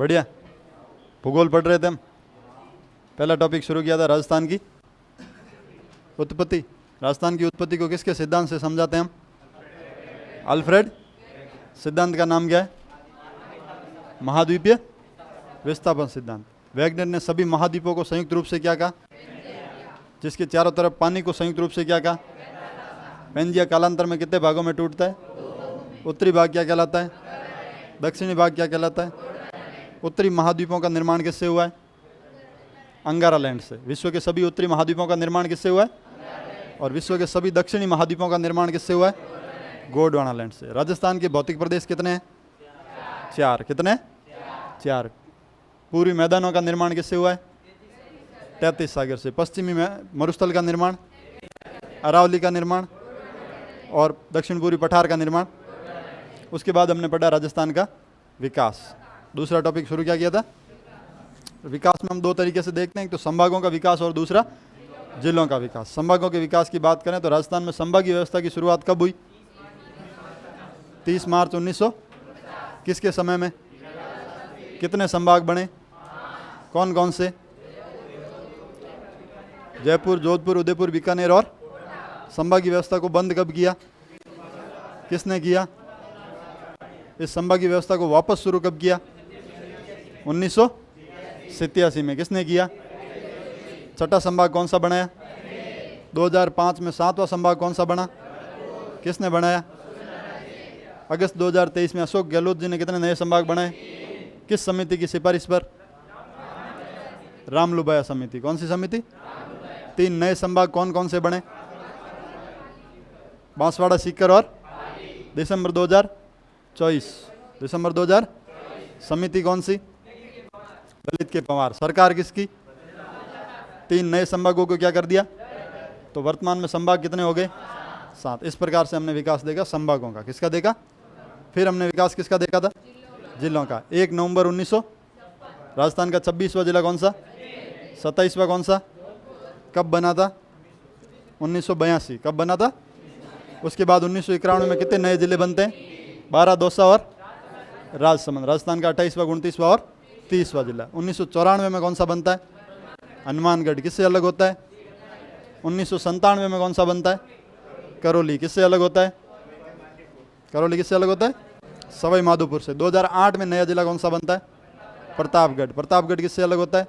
बढ़िया। भूगोल पढ़ रहे थे हम। पहला टॉपिक शुरू किया था राजस्थान की उत्पत्ति। राजस्थान की उत्पत्ति को किसके सिद्धांत से समझाते हैं हम? अल्फ्रेड। सिद्धांत का नाम क्या है? महाद्वीपीय विस्थापन सिद्धांत। वैगनर ने सभी महाद्वीपों को संयुक्त रूप से क्या कहा? जिसके चारों तरफ पानी को संयुक्त रूप से क्या कहा? पेंजिया। कालांतर में कितने भागों में टूटता है? उत्तरी भाग क्या कहलाता है? दक्षिणी भाग क्या कहलाता है? उत्तरी महाद्वीपों का निर्माण किससे हुआ है? अंगारा लैंड से। विश्व के सभी उत्तरी महाद्वीपों का निर्माण किससे हुआ है? और विश्व के सभी दक्षिणी महाद्वीपों का निर्माण किससे हुआ है? गोंडवाना लैंड से। राजस्थान के भौतिक प्रदेश कितने हैं? 4। कितने? 4। पूर्वी मैदानों का निर्माण किससे हुआ है? 33 सागर से। पश्चिमी मरुस्थल का निर्माण, अरावली का निर्माण और दक्षिण पूर्वी पठार का निर्माण। उसके बाद हमने पढ़ा राजस्थान का विकास। दूसरा टॉपिक शुरू क्या किया था? विकास में हम 2 तरीके से देखते हैं, एक तो संभागों का विकास और दूसरा जिलों का विकास। संभागों के विकास की बात करें तो राजस्थान में संभागीय व्यवस्था की शुरुआत कब हुई? 30 मार्च 1900। किसके समय में? कितने संभाग बने? कौन कौन से? जयपुर, जोधपुर, उदयपुर, बीकानेर और। संभागीय व्यवस्था को बंद कब किया? किसने किया? इस संभागीय व्यवस्था को वापस शुरू कब किया? 1987 में। किसने किया? छठा संभाग कौन सा बनाया? 2005 में 7वां संभाग कौन सा बना? किसने बनाया? अगस्त 2023 में अशोक गहलोत जी ने कितने नए संभाग बनाए? किस समिति की सिफारिश पर? रामलुबाया समिति। कौन सी समिति? 3 नए संभाग कौन कौन से बने? बांसवाड़ा, सीकर और। दिसंबर 2024। दिसंबर 2000। समिति कौन सी? ललित के पंवार। सरकार किसकी? 3 नए संभागों को क्या कर दिया? तो वर्तमान में संभाग कितने हो गए? 7। इस प्रकार से हमने विकास देखा संभागों का। किसका देखा? फिर हमने विकास किसका देखा था? जिलों का। 1 नवंबर 1900। राजस्थान का 26वां जिला कौन सा? 27वां कौन सा? कब बना था? 1982। कब बना था? उसके बाद 1991 में कितने नए जिले बनते हैं? 12, दौसा और राजसमंद। राजस्थान का 28वां, 29वां और 30वां जिला। 1994 में कौन सा बनता है? हनुमानगढ़। किससे अलग होता है? 1997 में कौन सा बनता है? करौली। किससे अलग होता है? करौली किससे अलग होता है? सवाई माधोपुर से। 2008 में नया जिला कौन सा बनता है? प्रतापगढ़। प्रतापगढ़ किससे अलग होता है?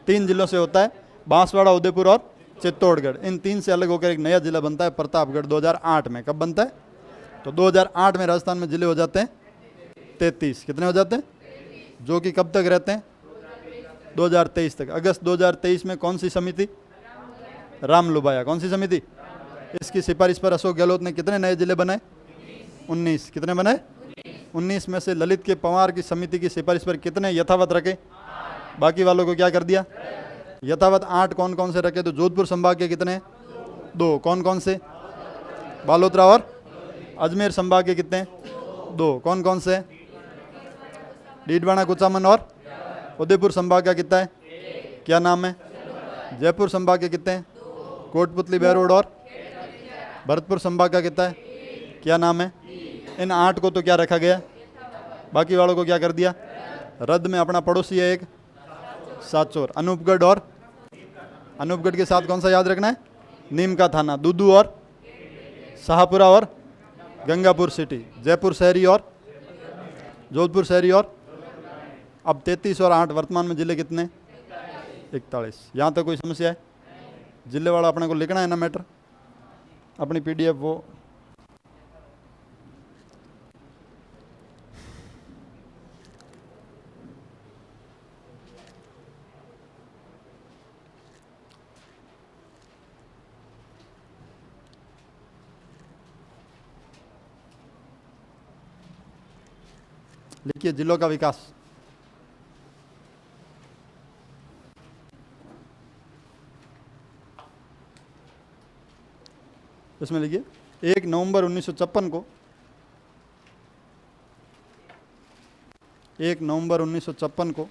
3 जिलों से होता है, बांसवाड़ा, उदयपुर और चित्तौड़गढ़। इन 3 से अलग होकर एक नया जिला बनता है प्रतापगढ़। 2008 में। कब बनता है? तो 2008 में राजस्थान में जिले हो जाते हैं 33। कितने हो जाते हैं? जो कि कब तक रहते हैं? 2023 तक। अगस्त 2023 में कौन सी समिति? रामलुबाया। कौन सी समिति? इसकी सिफारिश पर अशोक गहलोत ने कितने नए जिले बनाए? 19। कितने बनाए? 19 में से ललित के पंवार की समिति की सिफारिश पर कितने यथावत रखे? बाकी वालों को क्या कर दिया? यथावत। 8 कौन कौन से रखे? तो जोधपुर संभाग के कितने? 2। कौन कौन से? बालोतरा और अजमेर संभाग के कितने? 2। कौन कौन से? डीडवाना, कुचामन और उदयपुर संभाग का कितना है? क्या नाम है? जयपुर संभाग के कितने? कोटपुतली, बहरोड और भरतपुर संभाग का कितना है? क्या नाम है? इन 8 को तो क्या रखा गया? बाकी वालों को क्या कर दिया? रद्द में। अपना पड़ोसी है एक साचोर। अनूपगढ़ और। अनूपगढ़ के साथ कौन सा याद रखना है? नीम का थाना, दूदू और शाहपुरा और गंगापुर सिटी। जयपुर शहरी और जोधपुर शहरी और। अब 33 और 8 वर्तमान में जिले कितने? 41। यहाँ तक कोई समस्या है? जिले वाला अपने को लिखना है ना मैटर। अपनी PDF वो लिखिए। जिलों का विकास। इसमें लिखिए 1 नवंबर 1956 को 1 नवंबर 1956 को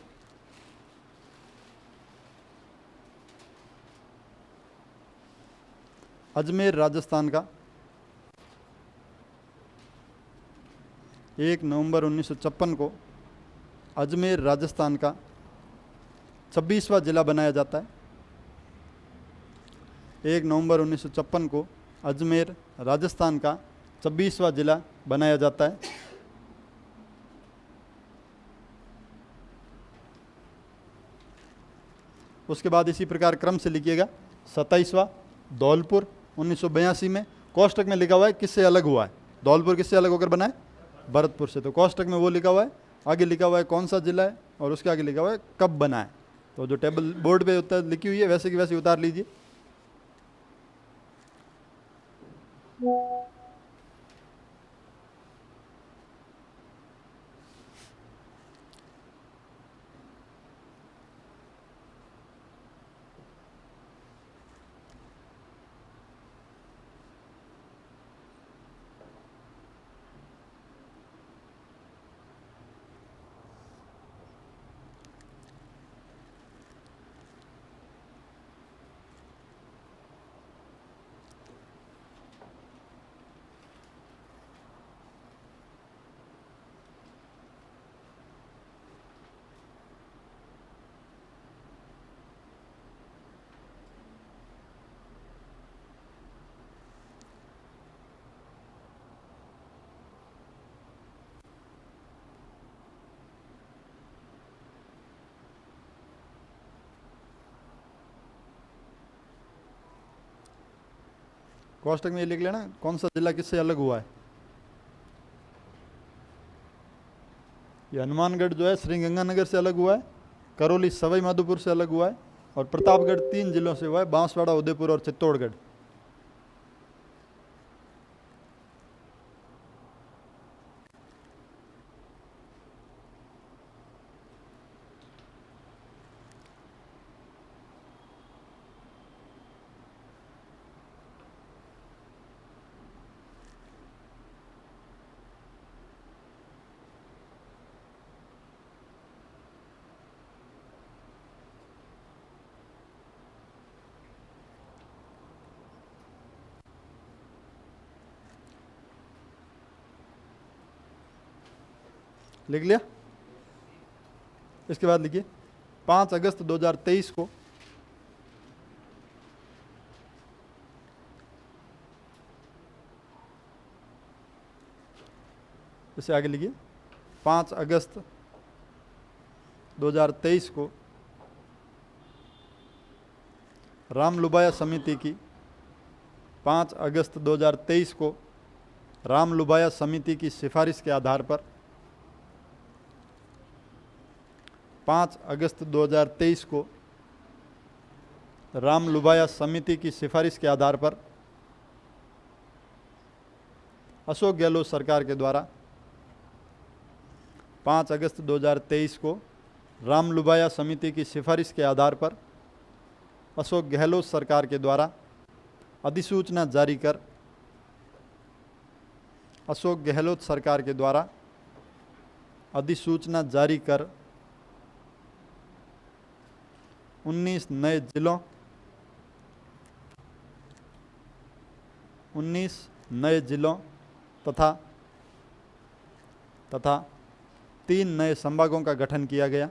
अजमेर राजस्थान का 1 नवंबर 1956 को अजमेर राजस्थान का 26वां जिला बनाया जाता है। 1 नवंबर 1956 को अजमेर राजस्थान का 26वां जिला बनाया जाता है। उसके बाद इसी प्रकार क्रम से लिखिएगा। 27वां धौलपुर 1982 में, कोष्टक में लिखा हुआ है किससे अलग हुआ है। धौलपुर किससे अलग होकर बना है? भरतपुर से। तो कोष्टक में वो लिखा हुआ है, आगे लिखा हुआ है कौन सा जिला है और उसके आगे लिखा हुआ है कब बना है। तो जो टेबल बोर्ड पे उत्तर लिखी हुई है वैसे की वैसे उतार लीजिए। कोष्टक में ये लिख लेना कौन सा जिला किससे अलग हुआ है। ये हनुमानगढ़ जो है श्री गंगानगर से अलग हुआ है, करौली सवाई माधोपुर से अलग हुआ है और प्रतापगढ़ 3 जिलों से हुआ है, बांसवाड़ा, उदयपुर और चित्तौड़गढ़। लिख लिया। इसके बाद लिखिए 5 अगस्त 2023 को इसे आगे लिखिए। 5 अगस्त 2023 को रामलुबाया समिति की 5 अगस्त 2023 को रामलुबाया समिति की सिफारिश के आधार पर 5 अगस्त 2023 को रामलुबाया समिति की सिफारिश के आधार पर अशोक गहलोत सरकार के द्वारा 5 अगस्त 2023 को रामलुबाया समिति की सिफारिश के आधार पर अशोक गहलोत सरकार के द्वारा अधिसूचना जारी कर अशोक गहलोत सरकार के द्वारा अधिसूचना जारी कर 19 नए जिलों 19 नए जिलों तथा 3 नए संभागों का गठन किया गया।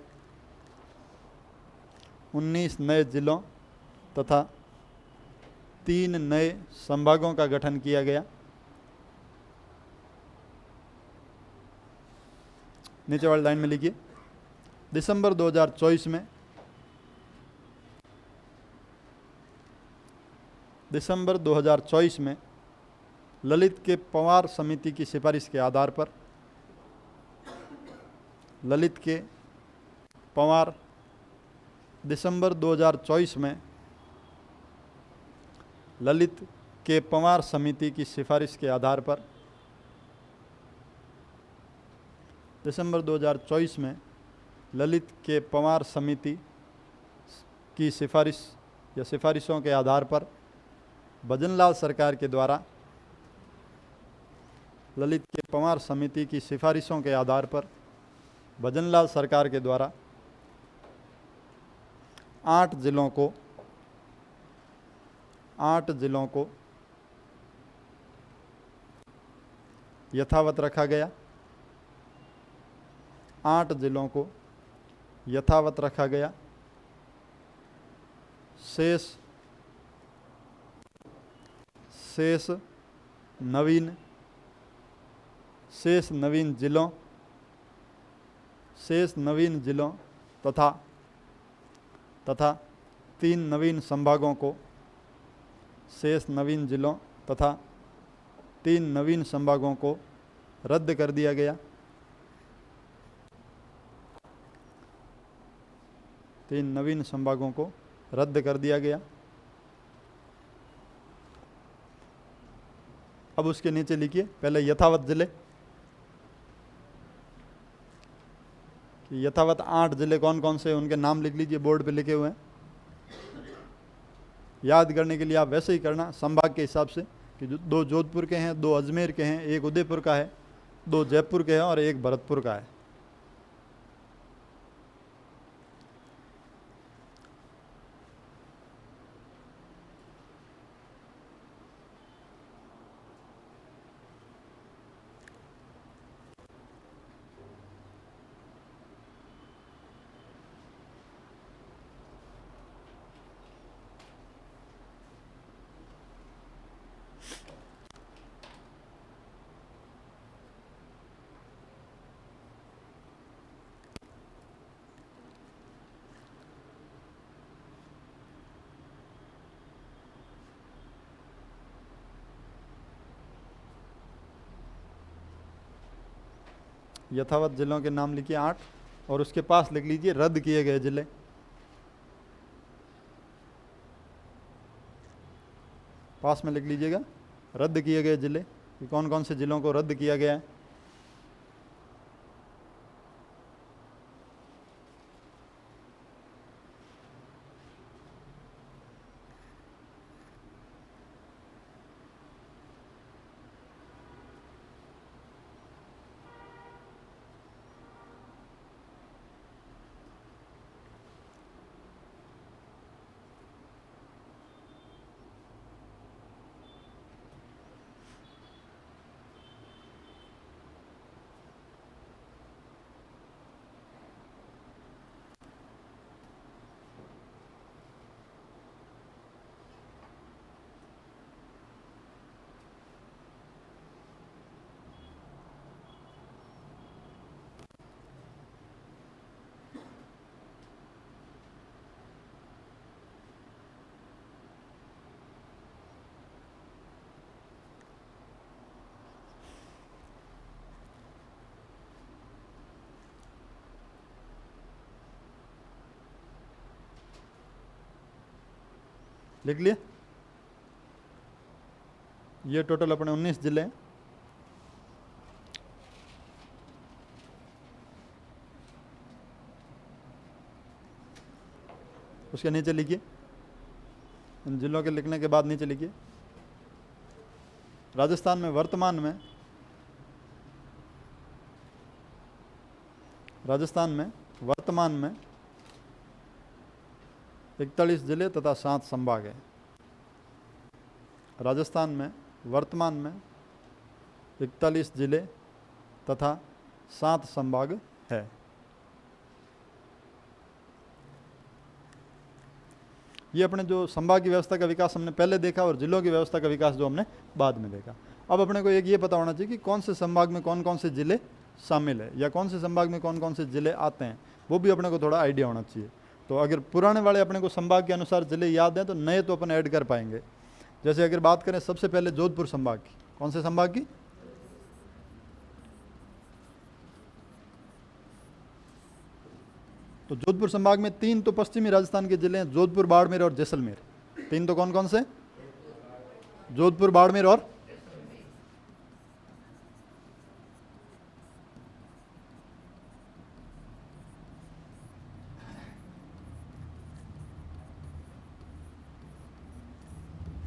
19 नए जिलों तथा 3 नए संभागों का गठन किया गया। नीचे वाली लाइन में लिखिए दिसंबर 2024 में ललित के पंवार समिति की सिफारिश के आधार पर ललित के पंवार दिसंबर 2024 में ललित के पंवार समिति की सिफारिश के आधार पर दिसंबर 2024 में ललित के पंवार समिति की सिफारिश या सिफारिशों के आधार पर भजनलाल सरकार के द्वारा ललित के पंवार समिति की सिफारिशों के आधार पर भजनलाल सरकार के द्वारा 8 जिलों को यथावत रखा गया। 8 जिलों को यथावत रखा गया। शेष नवीन जिलों तथा 3 नवीन संभागों को रद्द कर दिया गया। 3 नवीन संभागों को रद्द कर दिया गया। अब उसके नीचे लिखिए पहले यथावत जिले, कि यथावत 8 जिले कौन कौन से, उनके नाम लिख लीजिए, बोर्ड पे लिखे हुए हैं। याद करने के लिए आप वैसे ही करना संभाग के हिसाब से, कि 2 जोधपुर के हैं, 2 अजमेर के हैं, 1 उदयपुर का है, 2 जयपुर के हैं और 1 भरतपुर का है। यथावत जिलों के नाम लिखिए 8 और उसके पास लिख लीजिए रद्द किए गए जिले। पास में लिख लीजिएगा रद्द किए गए जिले, कि कौन कौन से जिलों को रद्द किया गया है। लिख लिए? ये टोटल अपने 19 जिले हैं। उसके नीचे लिखिए, इन जिलों के लिखने के बाद नीचे लिखिए राजस्थान में वर्तमान में 41 जिले तथा 7 संभाग हैं। राजस्थान में वर्तमान में 41 जिले तथा 7 संभाग है। ये अपने जो संभाग की व्यवस्था का विकास हमने पहले देखा और जिलों की व्यवस्था का विकास जो हमने बाद में देखा। अब अपने को एक ये पता होना चाहिए कि कौन से संभाग में कौन कौन से जिले शामिल है या कौन से संभाग में कौन कौन से जिले आते हैं, वो भी अपने को थोड़ा आइडिया होना चाहिए। तो अगर पुराने वाले अपने को संभाग के अनुसार जिले याद हैं तो नए तो अपन ऐड कर पाएंगे। जैसे अगर बात करें सबसे पहले जोधपुर संभाग की, कौन से संभाग की? तो जोधपुर संभाग में 3 तो पश्चिमी राजस्थान के जिले हैं, जोधपुर, बाड़मेर और जैसलमेर। 3 तो कौन कौन से? जोधपुर, बाड़मेर और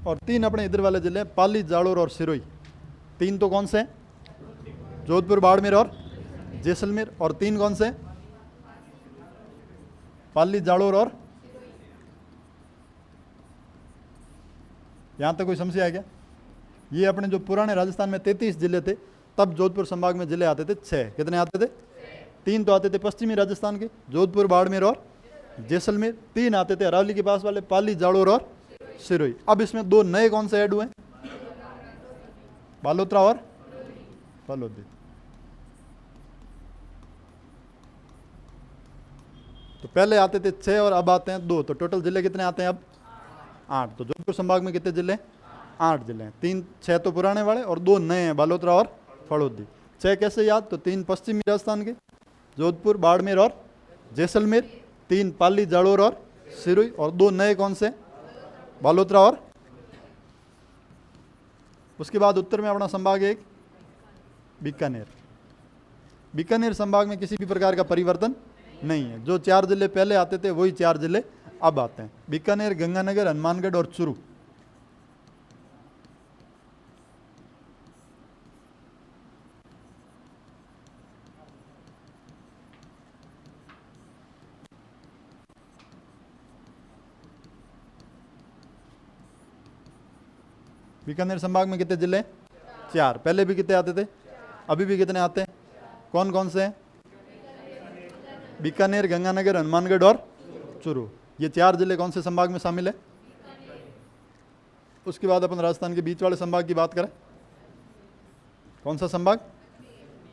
और 3 अपने इधर वाले जिले पाली, जालोर और सिरोही। 3 तो कौन से? जोधपुर, बाड़मेर और जैसलमेर। और 3 कौन से? पाली, जालोर और यहां तक कोई समस्या है क्या? ये अपने जो पुराने राजस्थान में 33 जिले थे, तब जोधपुर संभाग में जिले आते थे 6। कितने आते थे? तीन तो आते थे पश्चिमी राजस्थान के, जोधपुर, बाड़मेर और जैसलमेर। तीन आते थे अरावली के पास वाले, पाली, जालोर और सिरोही। अब इसमें दो नए कौन से ऐड हुए? बालोतरा और फलोदी। तो पहले आते थे 6 और अब आते हैं 2, तो टोटल जिले कितने आते हैं अब? 8। तो जोधपुर संभाग में कितने जिले? 8 जिले हैं। 6 तो पुराने वाले और 2 नए हैं, बालोतरा और फलोदी। 6 कैसे याद? तो 3 पश्चिमी राजस्थान के, जोधपुर, बाड़मेर और जैसलमेर। 3 पाली, जालोर और सिरोही। और 2 नए कौन से? बालोतरा और। उसके बाद उत्तर में अपना संभाग एक बीकानेर। बीकानेर संभाग में किसी भी प्रकार का परिवर्तन नहीं है। जो 4 जिले पहले आते थे वही 4 जिले अब आते हैं, बीकानेर, गंगानगर, हनुमानगढ़ और चूरू। बीकानेर संभाग में कितने जिले? 4। पहले भी कितने आते थे? अभी भी कितने आते हैं? कौन कौन से हैं? बीकानेर, गंगानगर, हनुमानगढ़ और चूरू। ये 4 जिले कौन से संभाग में शामिल है? उसके बाद अपन राजस्थान के बीच वाले संभाग की बात करें, कौन सा संभाग?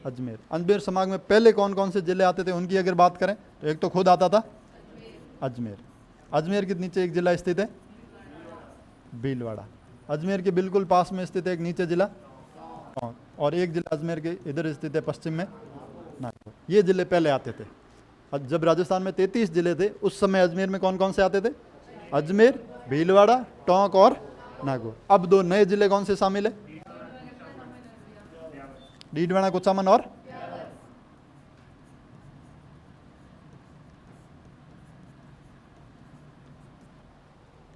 अजमेर। अजमेर संभाग में पहले कौन कौन से जिले आते थे उनकी अगर बात करें तो एक तो खुद आता था अजमेर। अजमेर के नीचे एक जिला स्थित है भीलवाड़ा। अजमेर के बिल्कुल पास में स्थित है एक नीचे जिला, और एक जिला अजमेर के इधर स्थित है पश्चिम में, नागौर। ये जिले पहले आते थे। जब राजस्थान में 33 जिले थे उस समय अजमेर में कौन कौन से आते थे? अजमेर, भीलवाड़ा, टोंक और नागौर। अब 2 नए जिले कौन से शामिल है? डीडवाना, कुचामन और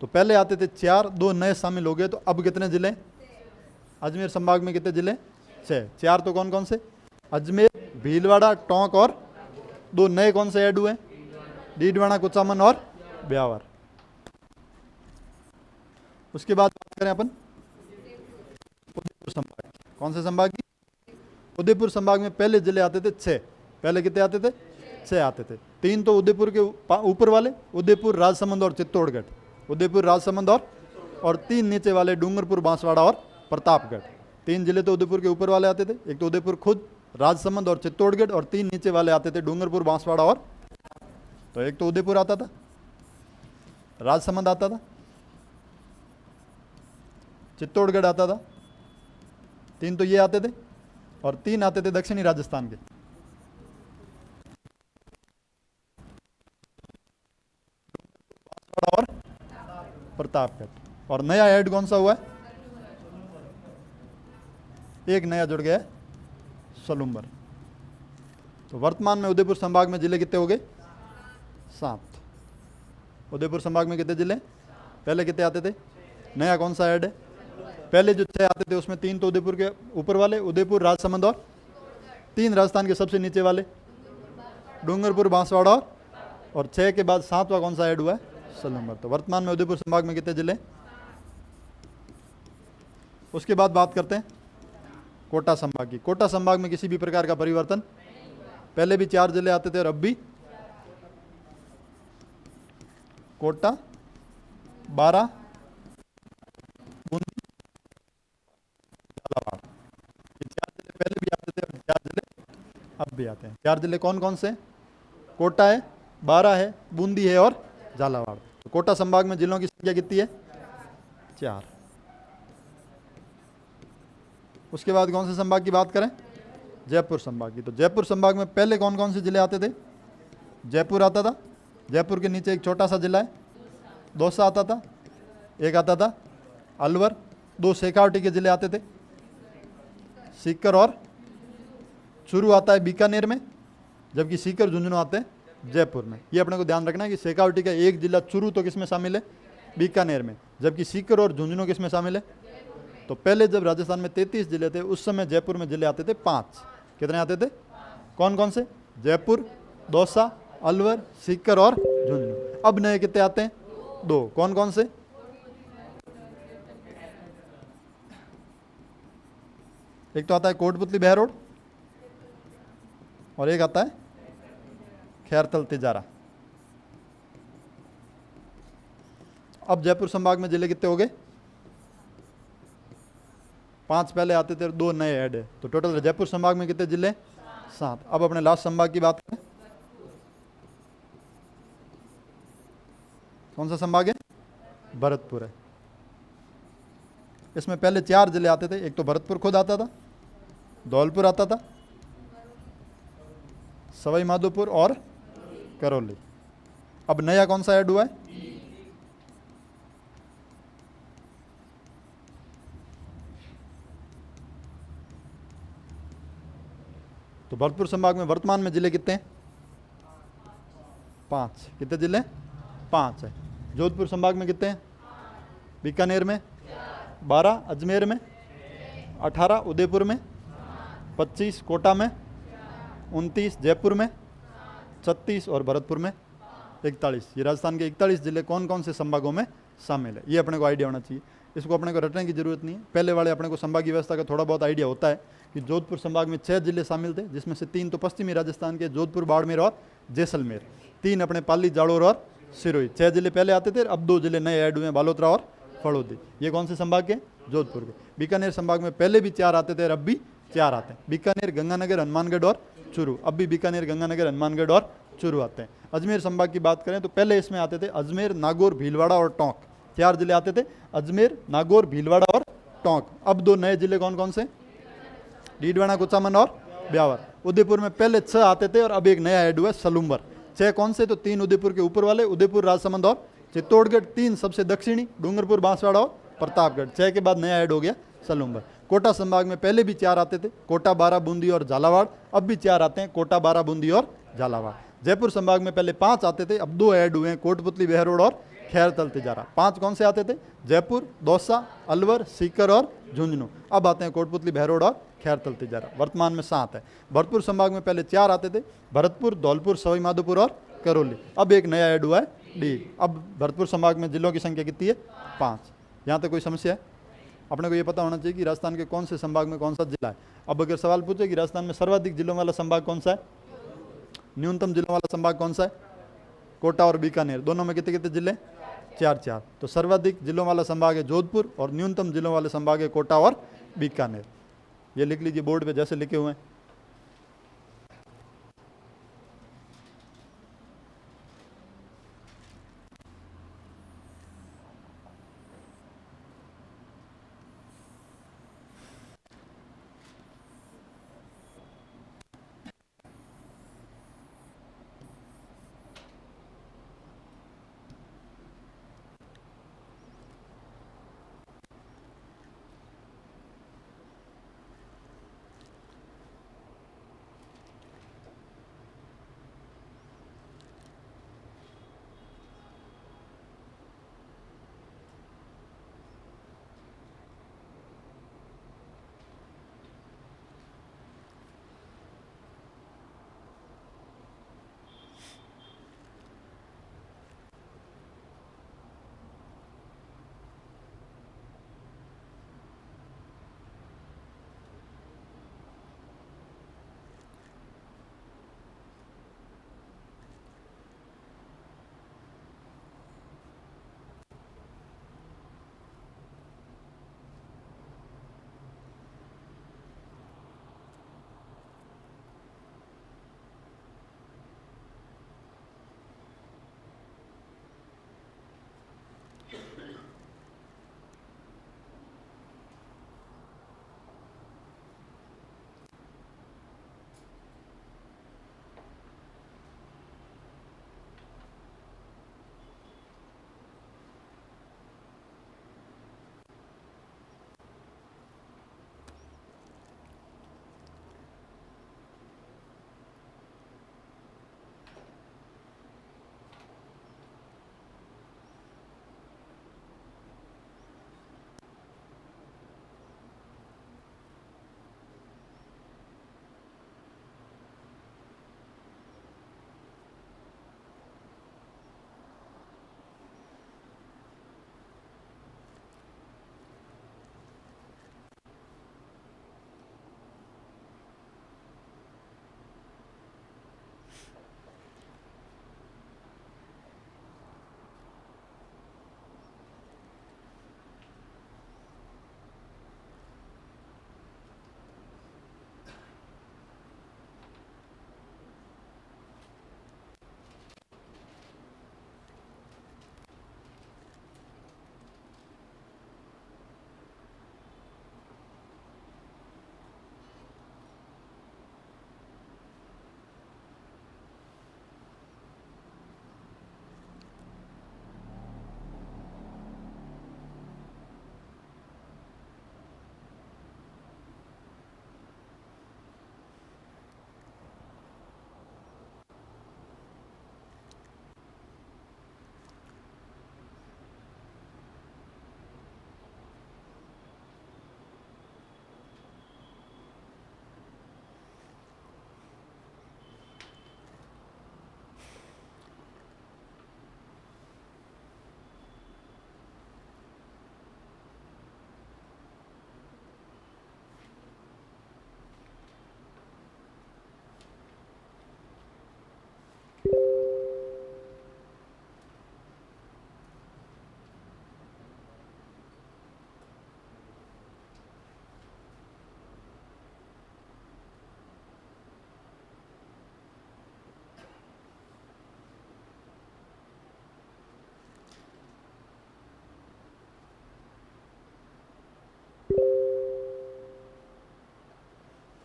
तो पहले आते थे 4, 2 नए शामिल हो गए। तो अब कितने जिले अजमेर संभाग में? कितने जिले? 6। 4 तो कौन कौन से? अजमेर, भीलवाड़ा, टोंक और 2 नए कौन से ऐड हुए? डीडवाना, कुचामन और ब्यावर। उसके बाद बात करें अपन उदयपुर संभाग। कौन से संभाग की? उदयपुर संभाग में पहले जिले आते थे 6। पहले कितने आते थे? 6 आते थे। 3 तो उदयपुर के ऊपर वाले, उदयपुर, राजसमंद और चित्तौड़गढ़। उदयपुर, राजसमंद और 3 नीचे वाले, डूंगरपुर, बांसवाड़ा और प्रतापगढ़। 3 जिले तो उदयपुर के ऊपर वाले आते थे, एक तो उदयपुर खुद, राजसमंद और चित्तौड़गढ़, और 3 नीचे वाले आते थे, डूंगरपुर, बांसवाड़ा और। तो एक तो उदयपुर आता था, राजसमंद आता था, चित्तौड़गढ़ आता था। 3 तो ये आते थे, और 3 आते थे दक्षिणी राजस्थान के, और प्रतापगढ़। और नया ऐड कौन सा हुआ है? एक नया जुड़ गया है, सलूम्बर। तो वर्तमान में उदयपुर संभाग में जिले कितने हो गए? 7। उदयपुर संभाग में कितने जिले? पहले कितने आते थे? नया कौन सा ऐड है? पहले जो 6 आते थे उसमें 3 तो उदयपुर के ऊपर वाले, उदयपुर, राजसमंद और 3 राजस्थान के सबसे नीचे वाले, डूंगरपुर, बांसवाड़ा और 6 के बाद 7वां कौन सा ऐड हुआ है? सलूम्बर। तो वर्तमान में उदयपुर संभाग में कितने जिले? उसके बाद बात करते हैं कोटा संभाग की। कोटा संभाग में किसी भी प्रकार का परिवर्तन, पहले भी 4 जिले आते थे और अब भी कोटा, 12, बूंदी, झालावाड़। ये 4 जिले पहले भी आते थे और 4 जिले अब भी आते हैं। 4 जिले कौन कौन से? कोटा है, 12 है, बूंदी है और झालावाड़। तो कोटा संभाग में जिलों की संख्या कितनी है? 4। उसके बाद कौन से संभाग की बात करें? जयपुर संभाग की। तो जयपुर संभाग में पहले कौन कौन से जिले आते थे? जयपुर आता था, जयपुर के नीचे एक छोटा सा जिला है दौसा आता था, एक आता था अलवर, 2 शेखावटी के जिले आते थे, सीकर और चूरू आता है बीकानेर में, जबकि सीकर, झुंझुनू आते हैं जयपुर में। ये अपने को ध्यान रखना है कि शेखावटी का एक जिला चूरू तो किस में शामिल है? बीकानेर में, जबकि सीकर और झुंझुनू किस में शामिल है? तो पहले जब राजस्थान में 33 जिले थे उस समय जयपुर में जिले आते थे 5। कितने आते थे? कौन कौन से? जयपुर, दौसा, अलवर, सीकर और झुंझुनू। अब नए कितने आते हैं? 2। कौन कौन से? एक तो आता है कोटपुतली बहरोड और एक आता है खैरतल तिजारा। अब जयपुर संभाग में जिले कितने हो गए? 5 पहले आते थे, 2 नए ऐड है, तो टोटल जयपुर संभाग में कितने जिले? 7। अब अपने लास्ट संभाग की बात करें, कौन सा संभाग है? भरतपुर है। इसमें पहले 4 जिले आते थे, एक तो भरतपुर खुद आता था, धौलपुर आता था, सवाई माधोपुर और करौली। अब नया कौन सा ऐड हुआ है? तो भरतपुर संभाग में वर्तमान में जिले कितने हैं? 5। कितने जिले? 5 है। जोधपुर संभाग में कितने हैं? बीकानेर में 12, अजमेर में 18, उदयपुर में 25, कोटा में 29, जयपुर में 36 और भरतपुर में 41। ये राजस्थान के 41 जिले कौन कौन से संभागों में शामिल है, ये अपने को आइडिया होना चाहिए। इसको अपने को रटने की जरूरत नहीं है, पहले वाले अपने को संभागीय व्यवस्था का थोड़ा बहुत आइडिया होता है कि जोधपुर संभाग में 6 जिले शामिल थे, जिसमें से 3 तो पश्चिमी राजस्थान के, जोधपुर, बाड़मेर और जैसलमेर। 3 अपने पाली, जालोर और सिरोही। 6 जिले पहले आते थे, अब 2 जिले नए ऐड हुए हैं, बालोतरा और फड़ौदी। ये कौन से संभाग के? जोधपुर के। बीकानेर संभाग में पहले भी 4 आते थे और अब भी 4 आते हैं। बीकानेर, गंगानगर, हनुमानगढ़ और चूरू। अब भी बीकानेर, गंगानगर, हनुमानगढ़ और चूरू आते हैं। अजमेर संभाग की बात करें तो पहले इसमें आते थे अजमेर, नागौर, भीलवाड़ा और टोंक। 4 जिले आते थे, अजमेर, नागौर, भीलवाड़ा और टोंक। अब 2 नए जिले कौन कौन से? डीडवाना, कुचामन और ब्यावर। उदयपुर में पहले 6 आते थे और अब एक नया ऐड हुआ है, सलूम्बर। 6 कौन से? तो 3 उदयपुर के ऊपर वाले, उदयपुर, राजसमंद और चित्तौड़गढ़। 3 सबसे दक्षिणी, डूंगरपुर, बांसवाड़ा और प्रतापगढ़। 6 के बाद नया ऐड हो गया सलूम्बर। कोटा संभाग में पहले भी 4 आते थे, कोटा, 12, बूंदी और झालावाड़। अब भी 4 आते हैं, कोटा, 12, बूंदी और झालावाड़। जयपुर संभाग में पहले 5 आते थे, अब 2 ऐड हुए हैं, कोटपुतली, बहरोड और खैरतल तिजारा। 5 कौन से आते थे? जयपुर, दौसा, अलवर, सीकर और झुंझुनू। अब आते हैं कोटपुतली, बहरोड और खैरतल तिजारा। वर्तमान में 7 है। भरतपुर संभाग में पहले 4 आते थे, भरतपुर, धौलपुर, सवाई माधोपुर और करौली। अब एक नया ऐड हुआ है, डी। अब भरतपुर संभाग में जिलों की संख्या कितनी है? 5। यहाँ तक कोई समस्या है? अपने को ये पता होना चाहिए कि राजस्थान के कौन से संभाग में कौन सा जिला है। अब अगर सवाल पूछे कि राजस्थान में सर्वाधिक जिलों वाला संभाग कौन सा है, न्यूनतम जिलों वाला संभाग कौन सा है? कोटा और बीकानेर। दोनों में कितने कितने जिले? 4-4। तो सर्वाधिक जिलों वाला संभाग है जोधपुर और न्यूनतम जिलों वाले संभाग है कोटा और बीकानेर। ये लिख लीजिए बोर्ड पे जैसे लिखे हुए हैं।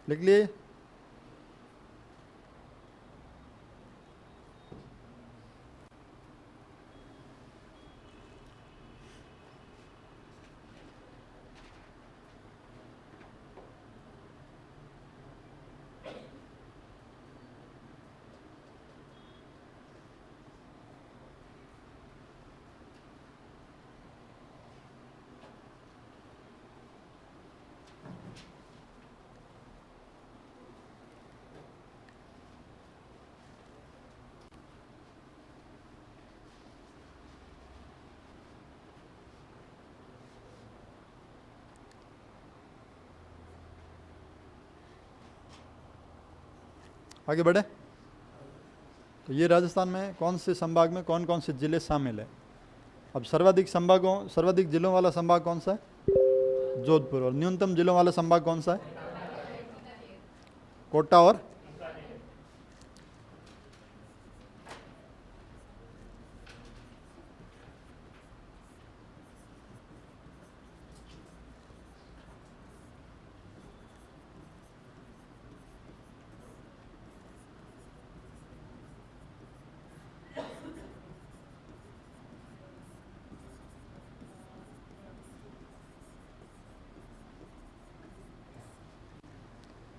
लिख लिए? आगे बढ़े। तो ये राजस्थान में कौन से संभाग में कौन कौन से जिले शामिल है? अब सर्वाधिक जिलों वाला संभाग कौन सा है? जोधपुर। और न्यूनतम जिलों वाला संभाग कौन सा है? कोटा और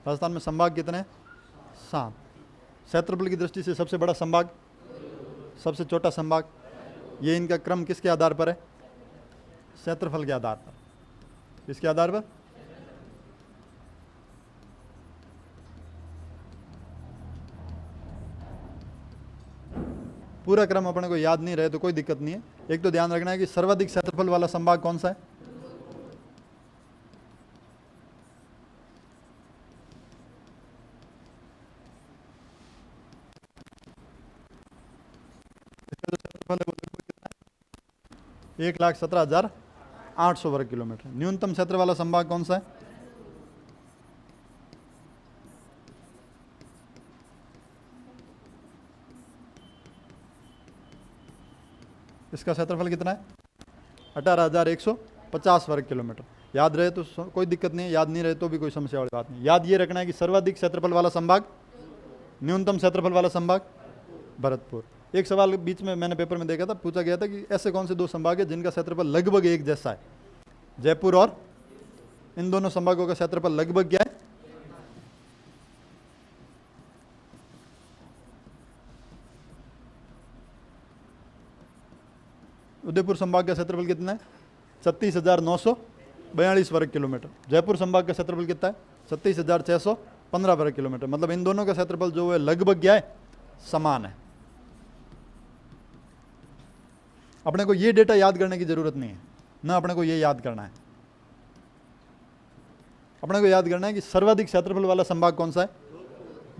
राजस्थान में संभाग कितने हैं? 7। क्षेत्रफल की दृष्टि से सबसे बड़ा संभाग, सबसे छोटा संभाग, ये इनका क्रम किसके आधार पर है? क्षेत्रफल के आधार पर। किसके आधार पर? पूरा क्रम अपने को याद नहीं रहे तो कोई दिक्कत नहीं है। एक तो ध्यान रखना है कि सर्वाधिक क्षेत्रफल वाला संभाग कौन सा है? इसका जो क्षेत्रफल है वो लगभग कितना है? 1,17,800 वर्ग किलोमीटर। न्यूनतम क्षेत्र वाला संभाग कौन सा है? इसका क्षेत्रफल कितना है? 18,150 वर्ग किलोमीटर। याद रहे तो कोई दिक्कत नहीं है, याद नहीं रहे तो भी कोई समस्या वाली बात नहीं। याद ये रखना है कि सर्वाधिक क्षेत्रफल वाला संभाग, न्यूनतम क्षेत्रफल वाला संभाग भरतपुर। एक सवाल बीच में मैंने पेपर में देखा था, पूछा गया था कि ऐसे कौन से दो संभाग है जिनका क्षेत्रफल लगभग एक जैसा है? जयपुर और इन दोनों संभागों का क्षेत्रफल लगभग क्या है? उदयपुर संभाग का क्षेत्रफल कितना है? 36,942 वर्ग किलोमीटर। जयपुर संभाग का क्षेत्रफल कितना है? 37,615 वर्ग किलोमीटर। मतलब इन दोनों का क्षेत्रफल जो है लगभग क्या है? समान है। अपने को ये डेटा याद करने की जरूरत नहीं है ना, अपने को ये याद करना है। अपने को याद करना है कि सर्वाधिक क्षेत्रफल वाला संभाग कौन सा है,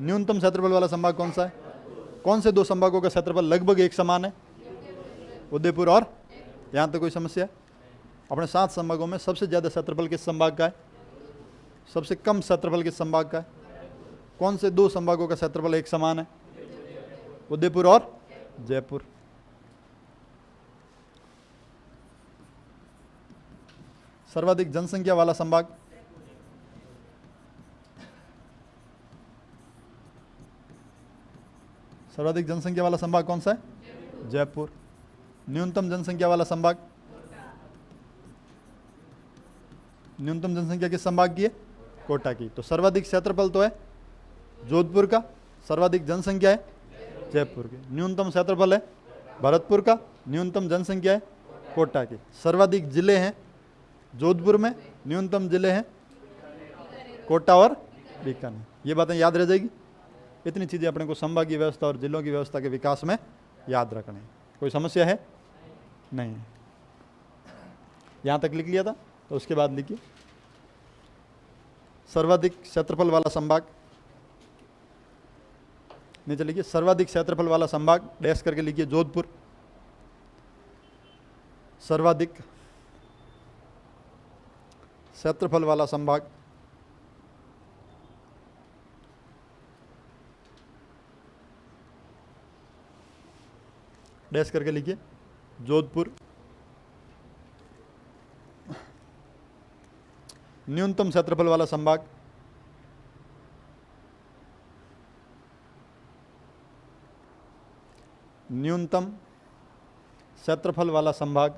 न्यूनतम क्षेत्रफल वाला संभाग कौन सा है, कौन से दो संभागों का क्षेत्रफल लगभग एक समान है, उदयपुर और। यहां तक कोई समस्या? अपने 7 संभागों में सबसे ज्यादा क्षेत्रफल किस संभाग का है, सबसे कम क्षेत्रफल किस संभाग का है, कौन से दो संभागों का क्षेत्रफल एक समान है, उदयपुर और जयपुर। सर्वाधिक जनसंख्या वाला संभाग, सर्वाधिक जनसंख्या वाला संभाग कौन सा है, जयपुर। न्यूनतम जनसंख्या वाला संभाग, न्यूनतम जनसंख्या किस संभाग की है, कोटा की। तो सर्वाधिक क्षेत्रफल तो है जोधपुर का, सर्वाधिक जनसंख्या है जयपुर की। न्यूनतम क्षेत्रफल है भरतपुर का, न्यूनतम जनसंख्या है कोटा की। सर्वाधिक जिले हैं जोधपुर में, न्यूनतम जिले हैं कोटा और बीकानेर। ये बातें याद रह जाएगी। इतनी चीज़ें अपने को संभागीय व्यवस्था और जिलों की व्यवस्था के विकास में याद रखनी है। कोई समस्या है? नहीं। यहाँ तक लिख लिया था, तो उसके बाद लिखिए सर्वाधिक क्षेत्रफल वाला संभाग। नीचे लिखिए सर्वाधिक क्षेत्रफल वाला संभाग, डैश करके लिखिए जोधपुर। सर्वाधिक क्षेत्रफल वाला संभाग, डैश करके लिखिए जोधपुर। न्यूनतम क्षेत्रफल वाला संभाग, न्यूनतम क्षेत्रफल वाला संभाग,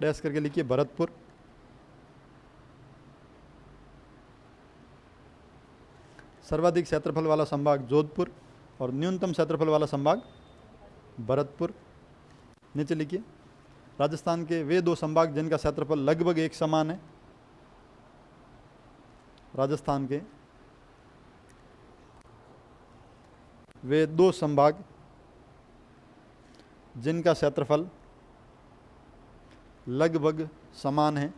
डैश करके लिखिए भरतपुर। सर्वाधिक क्षेत्रफल वाला संभाग जोधपुर और न्यूनतम क्षेत्रफल वाला संभाग भरतपुर। नीचे लिखिए राजस्थान के वे दो संभाग जिनका क्षेत्रफल लगभग एक समान है। राजस्थान के वे दो संभाग जिनका क्षेत्रफल लगभग समान है।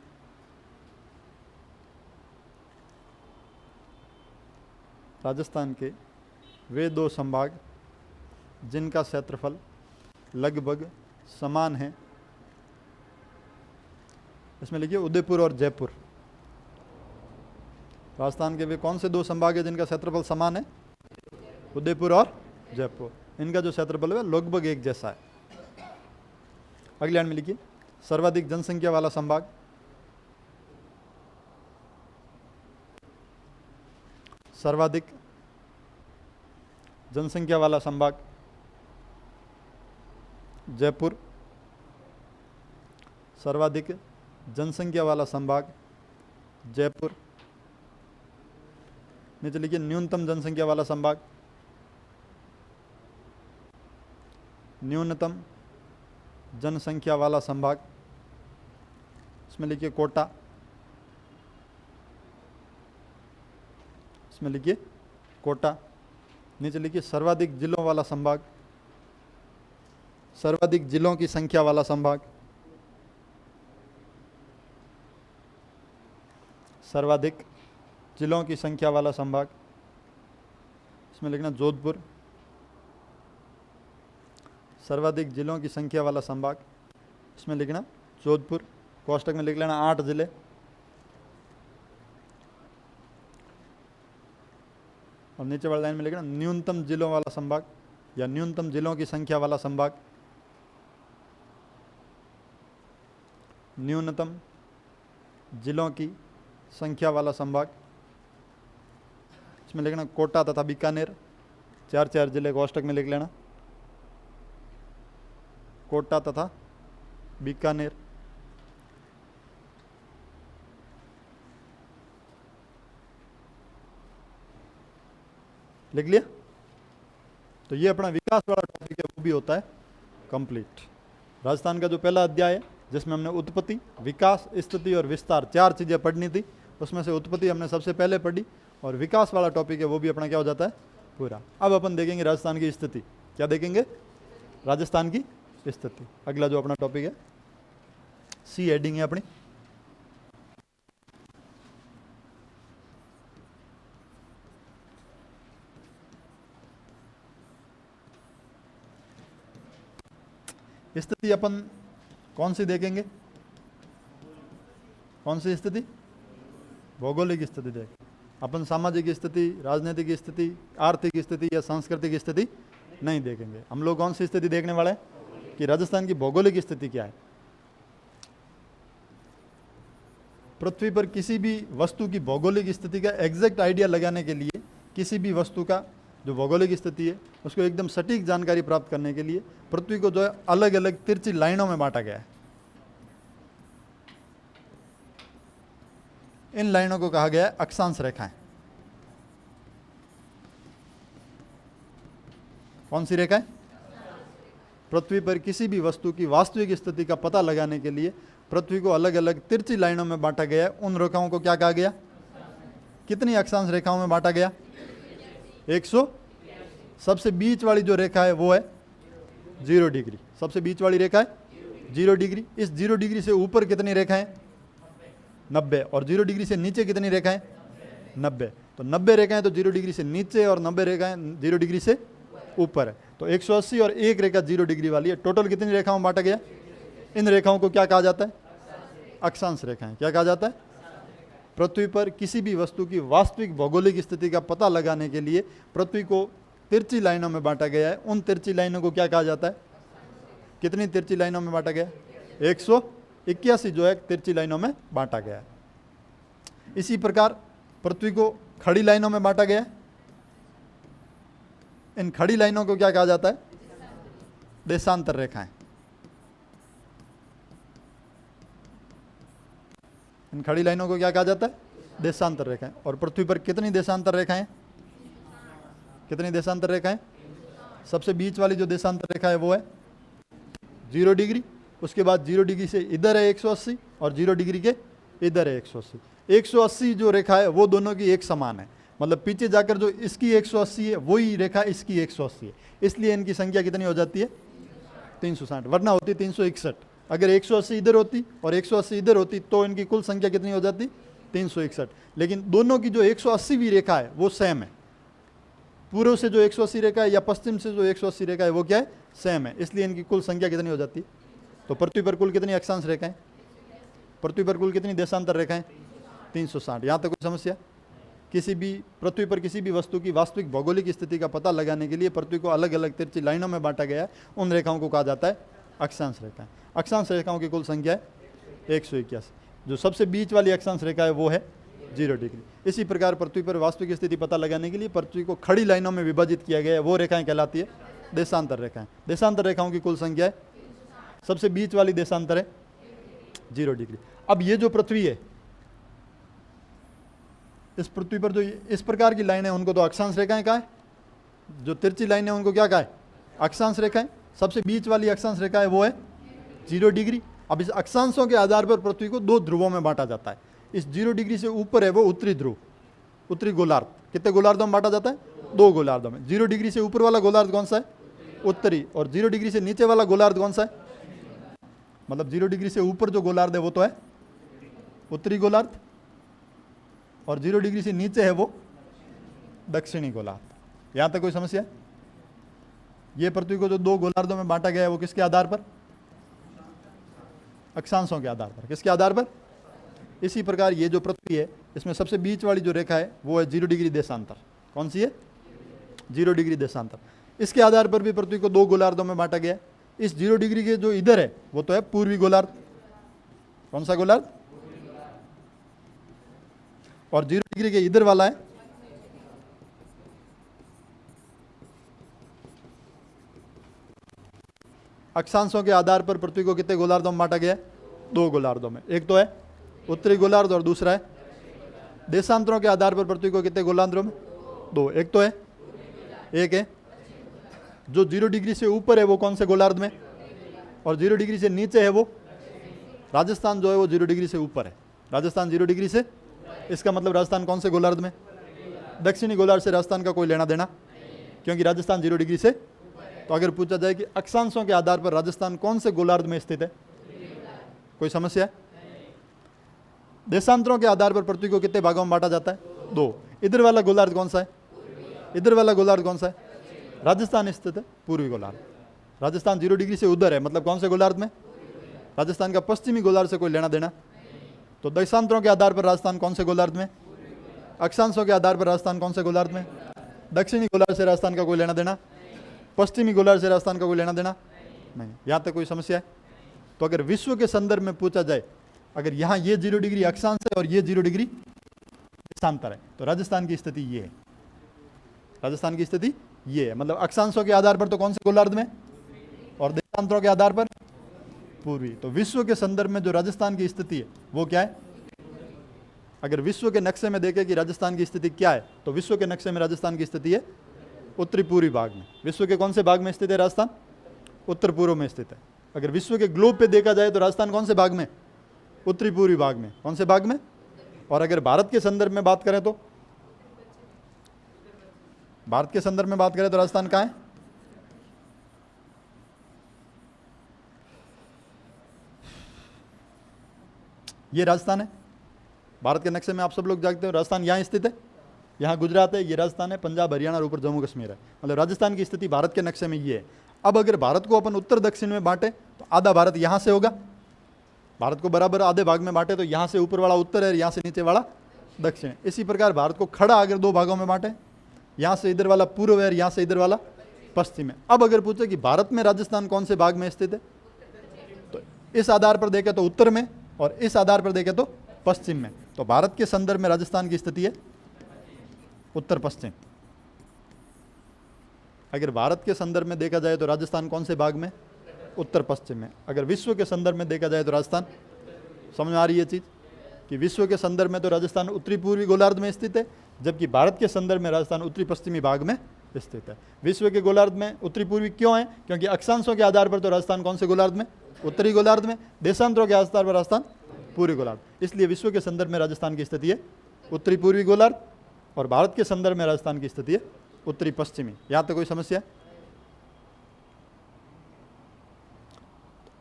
राजस्थान के वे दो संभाग जिनका क्षेत्रफल लगभग समान है। इसमें लिखिए उदयपुर और जयपुर। राजस्थान के वे कौन से दो संभाग है जिनका क्षेत्रफल समान है? उदयपुर और जयपुर। इनका जो क्षेत्रफल है लगभग एक जैसा है। अगले लाइन में लिखिए सर्वाधिक जनसंख्या वाला संभाग, सर्वाधिक जनसंख्या वाला संभाग जयपुर। सर्वाधिक जनसंख्या वाला संभाग जयपुर। नीचे लिखिए न्यूनतम जनसंख्या वाला संभाग, न्यूनतम जनसंख्या वाला संभाग, इसमें लिखिए कोटा। इसमें लिखिए कोटा। नीचे लिखिए सर्वाधिक जिलों वाला संभाग, सर्वाधिक जिलों की संख्या वाला संभाग, सर्वाधिक जिलों की संख्या वाला संभाग, इसमें लिखना जोधपुर। सर्वाधिक जिलों की संख्या वाला संभाग, इसमें लिखना जोधपुर। कोष्टक में लिख लेना 8 जिले। और नीचे वाली लाइन में लिखना न्यूनतम जिलों वाला संभाग या न्यूनतम जिलों की संख्या वाला संभाग, न्यूनतम जिलों की संख्या वाला संभाग। इसमें लिखना कोटा तथा बीकानेर। 4 जिले कोष्टक में लिख लेना, कोटा तथा बीकानेर। लिख लिया? तो ये अपना विकास वाला टॉपिक है, वो भी होता है कंप्लीट। राजस्थान का जो पहला अध्याय है जिसमें हमने उत्पत्ति, विकास, स्थिति और विस्तार 4 चीज़ें पढ़नी थी, उसमें से उत्पत्ति हमने सबसे पहले पढ़ी और विकास वाला टॉपिक है वो भी अपना क्या हो जाता है पूरा। अब अपन देखेंगे राजस्थान की स्थिति। क्या देखेंगे? राजस्थान की स्थिति। अगला जो अपना टॉपिक है सी हेडिंग है अपनी। स्थिति अपन कौन सी देखेंगे? कौन सी स्थिति? भौगोलिक स्थिति देख। अपन सामाजिक स्थिति, राजनीतिक स्थिति, आर्थिक स्थिति या सांस्कृतिक स्थिति नहीं देखेंगे। हम लोग कौन सी स्थिति देखने वाले हैं कि राजस्थान की भौगोलिक स्थिति क्या है। पृथ्वी पर किसी भी वस्तु की भौगोलिक स्थिति का एग्जैक्ट आइडिया लगाने के लिए, किसी भी वस्तु का जो भौगोलिक स्थिति है उसको एकदम सटीक जानकारी प्राप्त करने के लिए पृथ्वी को जो है अलग अलग तिरछी लाइनों में बांटा गया है। इन लाइनों को कहा गया है अक्षांश रेखाएं। कौन सी रेखाएं? पृथ्वी पर किसी भी वस्तु की वास्तविक स्थिति का पता लगाने के लिए पृथ्वी को अलग अलग तिरछी लाइनों में बांटा गया है। उन रेखाओं को क्या कहा गया? कितनी अक्षांश रेखाओं में बांटा गया? 100। सबसे बीच वाली जो रेखा है वो है 0 डिग्री। सबसे बीच वाली रेखा है 0 डिग्री। इस 0 डिग्री से ऊपर कितनी रेखाएं? 90। और 0 डिग्री से नीचे कितनी रेखाएं? 90। तो 90 रेखाएं तो 0 डिग्री से नीचे और 90 रेखाएं 0 डिग्री से ऊपर है। तो 180 और एक रेखा 0 डिग्री वाली है। टोटल कितनी रेखाओं में बांटा गया? इन रेखाओं को क्या कहा जाता है? अक्षांश रेखाएं। क्या कहा जाता है? पृथ्वी पर किसी भी वस्तु की वास्तविक भौगोलिक स्थिति का पता लगाने के लिए पृथ्वी को तिरछी लाइनों में बांटा गया है। उन तिरछी लाइनों को क्या कहा जाता है? कितनी तिरछी लाइनों में बांटा गया? 181 जो है तिरछी लाइनों में बांटा गया है। इसी प्रकार पृथ्वी को खड़ी लाइनों में बांटा गया है। इन खड़ी लाइनों को क्या कहा जाता है? देशांतर रेखाएं। इन खड़ी लाइनों को क्या कहा जाता है? देशांतर रेखाएं। और पृथ्वी पर कितनी देशांतर रेखाएं? कितनी देशांतर रेखाएं? सबसे बीच वाली जो देशांतर रेखा है वो है 0 डिग्री। उसके बाद 0 डिग्री से इधर है 180 और 0 डिग्री के इधर है 180। 180 जो रेखा है वो दोनों की एक समान है, मतलब पीछे जाकर जो इसकी 180 है वही रेखा इसकी 180 है, इसलिए इनकी संख्या कितनी हो जाती है? 360, वरना होती 361। अगर 180 इधर होती और 180 इधर होती तो इनकी कुल संख्या कितनी हो जाती? 361। लेकिन दोनों की जो 180वीं रेखा है वो सेम है। पूर्व से जो 180 रेखा है या पश्चिम से जो 180 रेखा है वो क्या है? सेम है, इसलिए इनकी कुल संख्या कितनी हो जाती है? तो पृथ्वी पर कुल कितनी अक्षांश रेखाएं? पृथ्वी पर कुल कितनी देशांतर रेखाएं? 360। यहाँ तक कोई समस्या? किसी भी पृथ्वी पर किसी भी वस्तु की वास्तविक भौगोलिक स्थिति का पता लगाने के लिए पृथ्वी को अलग अलग तिरछी लाइनों में बांटा गया है, उन रेखाओं को कहा जाता है अक्षांश रेखाएं। अक्षांश रेखाओं की कुल संख्या है 181। जो सबसे बीच वाली अक्षांश रेखा है वो है 0 डिग्री। इसी प्रकार पृथ्वी पर वास्तविक स्थिति पता लगाने के लिए पृथ्वी को खड़ी लाइनों में विभाजित किया गया है, वो रेखाएं कहलाती है देशांतर रेखाएं। देशांतर रेखाओं की कुल संख्या है, सबसे बीच वाली देशांतर है 0 डिग्री। अब ये जो पृथ्वी है, इस पृथ्वी पर जो इस प्रकार की लाइनें उनको तो अक्षांश रेखाएं कहा है, जो तिरछी लाइनें उनको क्या कहा है? अक्षांश रेखाएं। सबसे बीच वाली अक्षांश रेखा है वो है 0 डिग्री। अब इस अक्षांशों के आधार पर पृथ्वी को 2 ध्रुवों में बांटा जाता है। इस 0 डिग्री से ऊपर है वो उत्तरी ध्रुव, उत्तरी गोलार्ध। कितने गोलार्धों में बांटा जाता है? 2 गोलार्धों में। 0 डिग्री से ऊपर वाला गोलार्ध कौन सा है? उत्तरी। और 0 डिग्री से नीचे वाला गोलार्ध कौन सा है? मतलब 0 डिग्री से ऊपर जो गोलार्ध है वो तो है उत्तरी गोलार्ध, और 0 डिग्री से नीचे है वो दक्षिणी गोलार्ध। यहां तक कोई समस्या? ये पृथ्वी को जो 2 गोलार्धों में बांटा गया है वो किसके आधार पर? अक्षांशों के आधार पर। किसके आधार पर? इसी प्रकार ये जो पृथ्वी है इसमें सबसे बीच वाली जो रेखा है वो है 0 डिग्री देशांतर। कौन सी है? 0 डिग्री देशांतर। इसके आधार पर भी पृथ्वी को 2 गोलार्धों में बांटा गया है। इस 0 डिग्री के जो इधर है वो तो है पूर्वी गोलार्ध। कौन सा गोलार्ध? और 0 डिग्री के इधर वाला है अक्षांशों के आधार पर पृथ्वी को कितने गोलार्धों में बांटा गया है? 2 गोलार्धों में। एक तो है उत्तरी गोलार्ध और दूसरा है देशांतरों के आधार पर पृथ्वी को कितने गोलार्धों में? 2। एक तो है, एक है जो 0 डिग्री से ऊपर है वो कौन से गोलार्ध में? और 0 डिग्री से नीचे है वो राजस्थान जो है वो 0 डिग्री से ऊपर है। राजस्थान 0 डिग्री से, इसका मतलब राजस्थान कौन से गोलार्ध में? दक्षिणी गोलार्ध से राजस्थान का कोई लेना देना, क्योंकि राजस्थान 0 डिग्री से। तो अगर पूछा जाए कि अक्षांशों के आधार पर राजस्थान कौन से गोलार्ध में स्थित है, कोई समस्या है? देशांतरों के आधार पर पृथ्वी को कितने भागों में बांटा जाता है? 2। इधर वाला गोलार्ध कौन सा है? इधर वाला गोलार्ध कौन सा है? राजस्थान स्थित है, पूर्वी गोलार्ध। राजस्थान 0 डिग्री से उधर है, मतलब कौन से गोलार्ध में? राजस्थान का पश्चिमी गोलार्ध से कोई लेना देना। तो देशांतरों के आधार पर राजस्थान कौन से गोलार्ध में? अक्षांशों के आधार पर राजस्थान कौन से गोलार्ध में? दक्षिणी गोलार्ध से राजस्थान का कोई लेना देना। पश्चिमी गोलार्ध से राजस्थान का कोई लेना देना नहीं। यहाँ तक कोई समस्या है? तो अगर विश्व के संदर्भ में पूछा जाए, अगर यहाँ ये 0 डिग्री अक्षांश है और ये 0 डिग्री देशांतर है, तो राजस्थान की स्थिति ये है। राजस्थान की स्थिति ये है, मतलब अक्षांशों के आधार पर तो कौन से गोलार्ध में, और देशांतरों के आधार पर पूर्वी। तो विश्व के संदर्भ में जो राजस्थान की स्थिति है वो क्या है? अगर विश्व के नक्शे में देखें कि राजस्थान की स्थिति क्या है, तो विश्व के नक्शे में राजस्थान की स्थिति है उत्तरी पूर्वी भाग में। विश्व के कौन से भाग में स्थित है राजस्थान? उत्तर पूर्व में स्थित है। अगर विश्व के ग्लोब पे देखा जाए तो राजस्थान कौन से भाग में? उत्तरी पूर्वी भाग में। कौन से भाग में? और अगर भारत के संदर्भ में बात करें तो भारत के संदर्भ में बात करें तो राजस्थान कहाँ है? ये राजस्थान है। भारत के नक्शे में आप सब लोग जानते हो राजस्थान यहाँ स्थित है, यहाँ गुजरात है, ये राजस्थान है, पंजाब हरियाणा और ऊपर जम्मू कश्मीर है। मतलब राजस्थान की स्थिति भारत के नक्शे में ये है। अब अगर भारत को अपन उत्तर दक्षिण में बांटे तो आधा भारत यहाँ से होगा, भारत को बराबर आधे भाग में बांटे तो यहाँ से ऊपर वाला उत्तर है, यहाँ से नीचे वाला दक्षिण। इसी प्रकार भारत को खड़ा अगर 2 भागों में बांटे, यहाँ से इधर वाला पूर्व है, यहाँ से इधर वाला पश्चिम है। अब अगर पूछे कि भारत में राजस्थान कौन से भाग में स्थित है, तो इस आधार पर देखें तो उत्तर में, और इस आधार पर देखें तो पश्चिम में। तो भारत के संदर्भ में राजस्थान की स्थिति है उत्तर पश्चिम। अगर भारत के संदर्भ में देखा जाए तो राजस्थान कौन से भाग में? उत्तर पश्चिम में। अगर विश्व के संदर्भ में देखा जाए तो राजस्थान, समझ में आ रही है चीज़ कि विश्व के संदर्भ में तो राजस्थान उत्तरी पूर्वी गोलार्ध में स्थित है, जबकि भारत के संदर्भ में राजस्थान उत्तरी पश्चिमी भाग में स्थित है। विश्व के गोलार्ध में उत्तरी पूर्वी क्यों है? क्योंकि अक्षांशों के आधार पर तो राजस्थान कौन से गोलार्ध में? उत्तरी गोलार्ध में। देशांतरों के आधार पर राजस्थान पूर्वी गोलार्ध। इसलिए विश्व के संदर्भ में राजस्थान की स्थिति है उत्तरी पूर्वी गोलार्ध, और भारत के संदर्भ में राजस्थान की स्थिति है उत्तरी पश्चिमी। यहां तक कोई समस्या?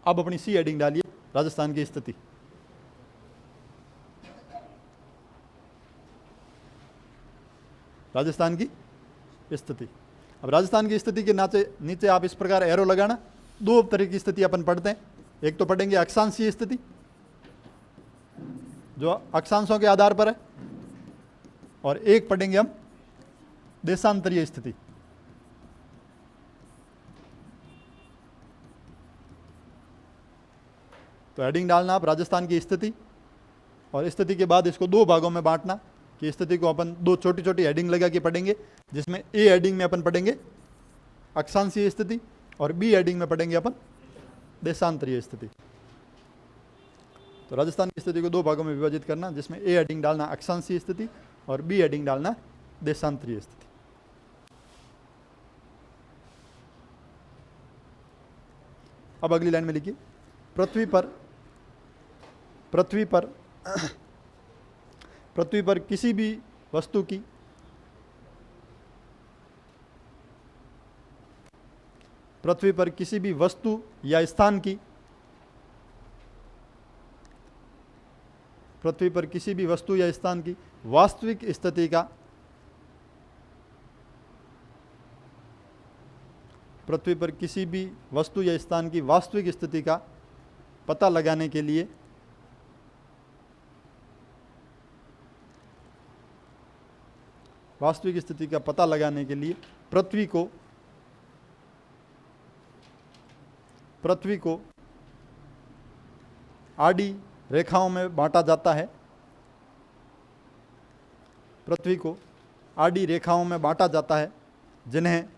अब अपनी सी हेडिंग डालिए, राजस्थान की स्थिति। राजस्थान की स्थिति। अब राजस्थान की स्थिति के नीचे आप इस प्रकार एरो लगाना। दो तरह की स्थिति अपन पढ़ते हैं। एक तो पढ़ेंगे अक्षांशीय स्थिति, जो अक्षांशों के आधार पर है, और एक पढ़ेंगे हम देशांतरीय स्थिति। तो हेडिंग डालना आप राजस्थान की स्थिति, और स्थिति के बाद इसको दो भागों में बांटना कि स्थिति को अपन दो छोटी छोटी हेडिंग लगा के पढ़ेंगे, जिसमें ए हेडिंग में अपन पढ़ेंगे अक्षांशीय स्थिति, और बी हेडिंग में पढ़ेंगे अपन देशांतरीय स्थिति। तो राजस्थान की स्थिति को दो भागों में विभाजित करना, जिसमें ए हेडिंग डालना अक्षांशीय स्थिति और बी हेडिंग डालना देशांतरीय स्थिति। अब अगली लाइन में लिखिए, पृथ्वी पर किसी भी वस्तु की पृथ्वी पर किसी भी वस्तु या स्थान की पृथ्वी पर किसी भी वस्तु या स्थान की वास्तविक स्थिति का पृथ्वी पर किसी भी वस्तु या स्थान की वास्तविक स्थिति का पता लगाने के लिए वास्तविक स्थिति का पता लगाने के लिए पृथ्वी को आड़ी रेखाओं में बांटा जाता है। पृथ्वी को आड़ी रेखाओं में बांटा जाता है, जिन्हें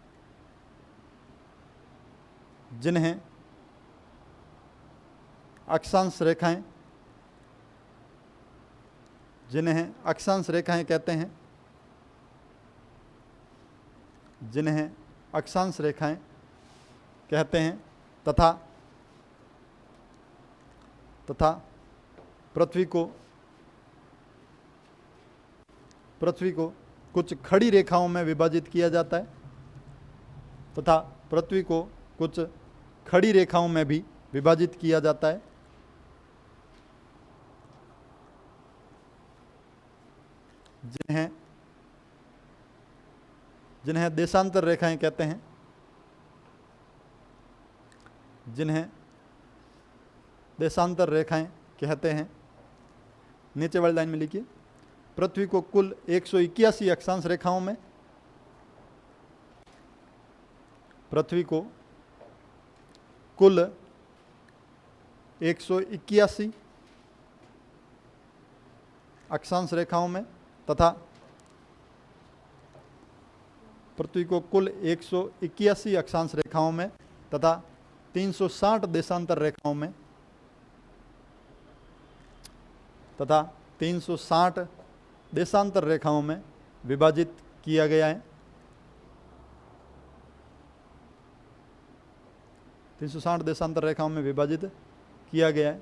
अक्षांश रेखाएं कहते हैं, तथा पृथ्वी को कुछ खड़ी रेखाओं में विभाजित किया जाता है, तथा पृथ्वी को कुछ खड़ी रेखाओं में भी विभाजित किया जाता है, जिन्हें देशांतर रेखाएं कहते हैं, नीचे वाली लाइन में लिखिए, पृथ्वी को कुल 181 अक्षांश रेखाओं में पृथ्वी को कुल 181 अक्षांश रेखाओं में तथा पृथ्वी को कुल 181 अक्षांश रेखाओं में तथा 360 देशांतर रेखाओं में तथा 360 देशांतर रेखाओं में विभाजित किया गया है। 360 देशांतर रेखाओं में विभाजित किया गया है।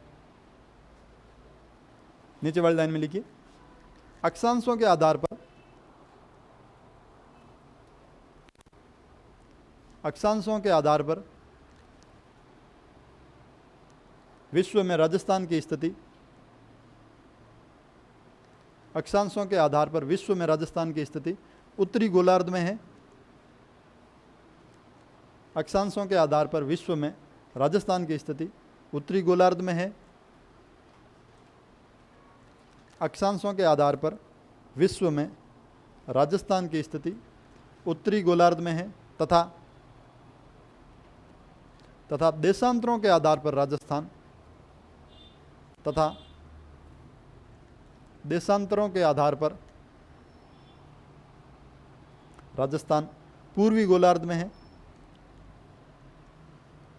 नीचे वाली लाइन में लिखिए, अक्षांशों के आधार पर विश्व में राजस्थान की स्थिति अक्षांशों के आधार पर विश्व में राजस्थान की स्थिति उत्तरी गोलार्ध में है। अक्षांशों के आधार पर विश्व में राजस्थान की स्थिति उत्तरी गोलार्ध में है। अक्षांशों के आधार पर विश्व में राजस्थान की स्थिति उत्तरी गोलार्ध में है तथा देशांतरों के आधार पर राजस्थान पूर्वी गोलार्ध में है।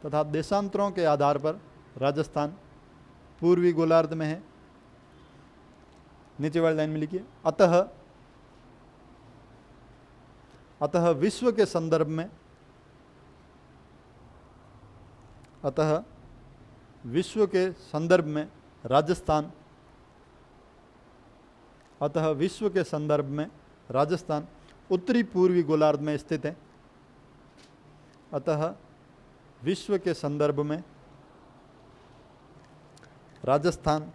तथा देशांतरों के आधार पर राजस्थान पूर्वी गोलार्ध में है। नीचे वाली लाइन में लिखिए, अतः विश्व के संदर्भ में, अतः विश्व के संदर्भ में राजस्थान, अतः विश्व के संदर्भ में राजस्थान उत्तरी पूर्वी गोलार्ध में स्थित है। अतः विश्व के संदर्भ में राजस्थान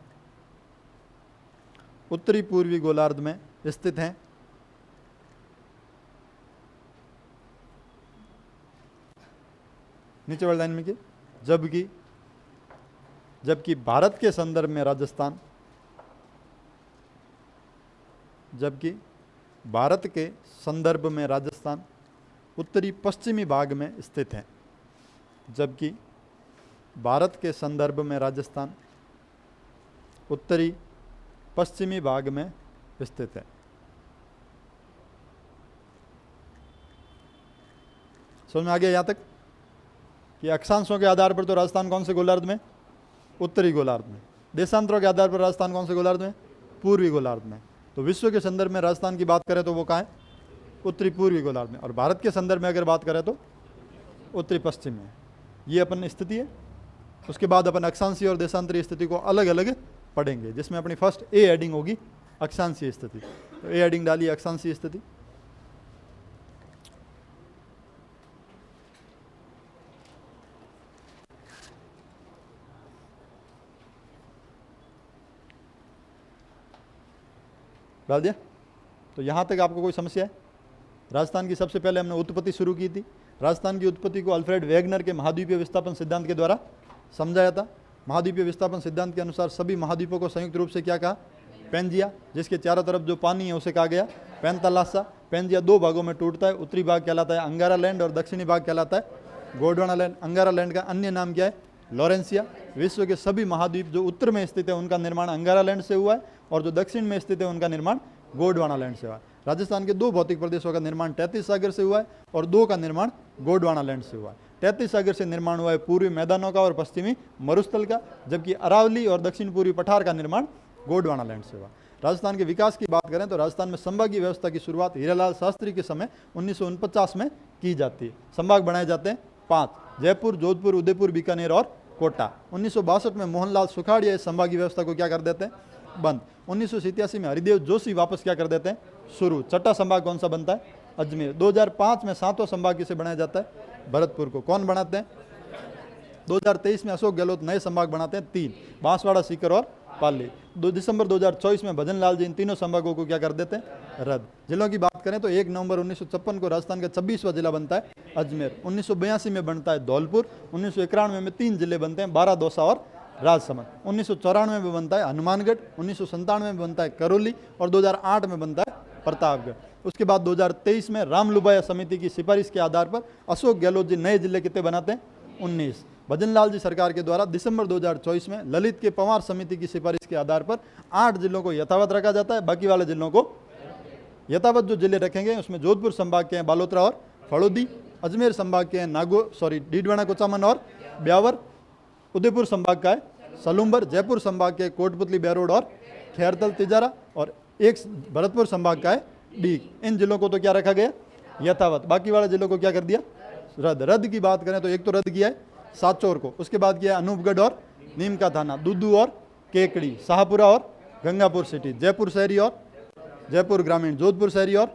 उत्तरी पूर्वी गोलार्ध में स्थित है। नीचे वाली लाइन में कि जबकि भारत के संदर्भ में राजस्थान, जबकि भारत के संदर्भ में राजस्थान उत्तरी पश्चिमी भाग में स्थित है। जबकि भारत के संदर्भ में राजस्थान उत्तरी पश्चिमी भाग में स्थित है। समझ में आ गया यहाँ तक कि अक्षांशों के आधार पर तो राजस्थान कौन से गोलार्ध में? उत्तरी गोलार्ध में। देशांतरों के आधार पर राजस्थान कौन से गोलार्ध में? पूर्वी गोलार्ध में। तो विश्व के संदर्भ में राजस्थान की बात करें तो वो कहाँ है? उत्तरी पूर्वी गोलार्ध में। और भारत के संदर्भ में अगर बात करें तो उत्तरी पश्चिम में। ये अपन स्थिति है। उसके बाद अपन अक्षांशीय और देशांतरीय स्थिति को अलग अलग पढ़ेंगे, जिसमें अपनी फर्स्ट ए हेडिंग होगी अक्षांशीय स्थिति। तो ए हेडिंग डालिए अक्षांशीय स्थिति। डाल दिया? तो यहाँ तक आपको कोई समस्या है? राजस्थान की सबसे पहले हमने उत्पत्ति शुरू की थी। राजस्थान की उत्पत्ति को अल्फ्रेड वेगनर के महाद्वीपीय विस्थापन सिद्धांत के द्वारा समझाया था। महाद्वीपीय विस्थापन सिद्धांत के अनुसार सभी महाद्वीपों को संयुक्त रूप से क्या कहा? पेंजिया, जिसके चारों तरफ जो पानी है उसे कहा गया पेंतालासा। पेंजिया दो भागों में टूटता है। उत्तरी भाग कहलाता है अंगारा लैंड और दक्षिणी भाग कहलाता है गोंडवाना लैंड। अंगारा लैंड का अन्य नाम क्या है? लॉरेंसिया। विश्व के सभी महाद्वीप जो उत्तर में स्थित है उनका निर्माण अंगारा लैंड से हुआ है, और जो दक्षिण में स्थित है उनका निर्माण गोंडवाना लैंड से हुआ है। राजस्थान के दो भौतिक प्रदेशों का निर्माण तैतीस सागर से हुआ है और दो का निर्माण गोंडवाना लैंड से हुआ है। तैतीस सागर से निर्माण हुआ है पूर्वी मैदानों का और पश्चिमी मरुस्थल का, जबकि अरावली और दक्षिण पूर्वी पठार का निर्माण गोंडवाना लैंड से हुआ। राजस्थान के विकास की बात करें तो राजस्थान में संभागीय व्यवस्था की शुरुआत हीरालाल शास्त्री के समय 1949 में की जाती है। संभाग बनाए जाते हैं 5: जयपुर, जोधपुर, उदयपुर, बीकानेर और कोटा। 1962 में मोहनलाल सुखाड़िया इस संभागीय व्यवस्था को क्या कर देते हैं? बंद। 1987 में हरिदेव जोशी वापस क्या कर देते हैं? शुरू। छठा संभाग कौन सा बनता है? अजमेर। 2005 में सातवां संभाग किसे बनाया जाता है? भरतपुर को। कौन बनाते हैं? 2023 में अशोक गहलोत नए संभाग बनाते हैं 3: बांसवाड़ा, सीकर और पाली। 2 दिसंबर 2024 में भजन लाल जी इन तीनों संभागों को क्या कर देते हैं? रद्द। जिलों की बात करें तो 1 नवंबर 1956 को राजस्थान का 26वां जिला बनता है अजमेर। 1982 में बनता है धौलपुर। 1991 में 3 जिले बनते हैं, 12 दौसा और राजसमंद। 1994 में बनता है हनुमानगढ़। 1997 में बनता है करौली और 2008 में बनता है प्रतापगढ़। उसके बाद 2023 में रामलुबाया समिति की सिफारिश के आधार पर अशोक गहलोत जी नए जिले कितने बनाते हैं? 19। भजनलाल जी सरकार के द्वारा दिसंबर 2024 में ललित के पंवार समिति की सिफारिश के आधार पर 8 जिलों को यथावत रखा जाता है। बाकी वाले जिलों को यथावत जो जिले रखेंगे उसमें जोधपुर संभाग के हैं बालोतरा और फड़ौदी, अजमेर संभाग के हैं डीडवाना, कुचामन और ब्यावर, उदयपुर संभाग का है सलूम्बर, जयपुर संभाग के कोटपुतली, बैरोड और खैरतल, तिजारा, और एक भरतपुर संभाग का है डीग। इन जिलों को तो क्या रखा गया? यथावत। बाकी वाले जिलों को क्या कर दिया? रद्द। रद्द की बात करें तो एक तो रद्द किया है साचौर को, उसके बाद किया है अनूपगढ़ और नीम का थाना, दुदू और केकड़ी, शाहपुरा और गंगापुर सिटी, जयपुर शहरी और जयपुर ग्रामीण, जोधपुर शहरी। और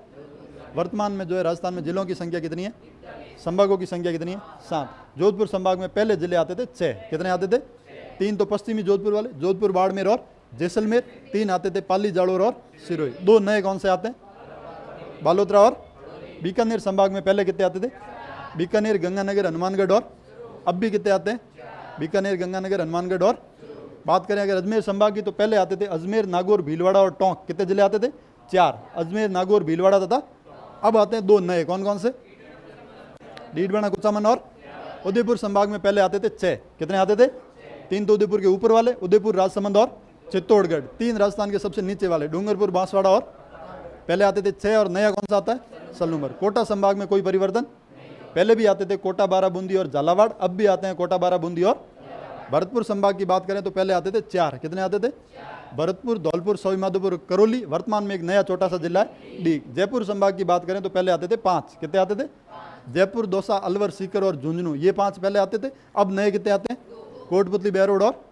वर्तमान में जो है राजस्थान में जिलों की संख्या कितनी है? संभागों की संख्या कितनी है? 7। जोधपुर संभाग में पहले जिले आते थे 6। कितने आते थे? 3 तो पश्चिमी जोधपुर वाले, जोधपुर, बाड़मेर और जैसलमेर। 3 आते थे पाली, जालोर और सिरोही। 2 नए कौन से आते हैं? बालोतरा और बीकानेर। संभाग में पहले कितने आते थे? बीकानेर, गंगानगर, हनुमानगढ़, और अब भी कितने आते हैं? बीकानेर, गंगानगर, हनुमानगढ़। और बात करें अगर अजमेर संभाग की तो पहले आते थे अजमेर, नागौर, भीलवाड़ा और टोंक। कितने जिले आते थे? 4: अजमेर, नागौर, भीलवाड़ा तथा अब आते हैं 2 नए। कौन कौन से? डीडवाना, कुचामन और उदयपुर संभाग में पहले आते थे 6। कितने आते थे? 3 तो उदयपुर के ऊपर वाले, उदयपुर, राजसमंद और चित्तौड़गढ़। 3 राजस्थान के सबसे नीचे वाले, डूंगरपुर, बांसवाड़ा, और पहले आते थे 6 और नया कौन सा आता है? सलूम्बर। कोटा संभाग में कोई परिवर्तन पहले भी आते थे कोटा, बारा, बूंदी और झालावाड़, अब भी आते हैं कोटा, बारा, बूंदी और भरतपुर संभाग की बात करें तो पहले आते थे 4। कितने आते थे? भरतपुर, धौलपुर, सवाईमाधोपुर, करौली। वर्तमान में एक नया छोटा सा जिला है डी। जयपुर संभाग की बात करें तो पहले आते थे 5। कितने आते थे? जयपुर, दौसा, अलवर, सीकर और झुंझुनू, ये 5 पहले आते थे। अब नए कितने आते हैं? कोटपुतली, बहरोड और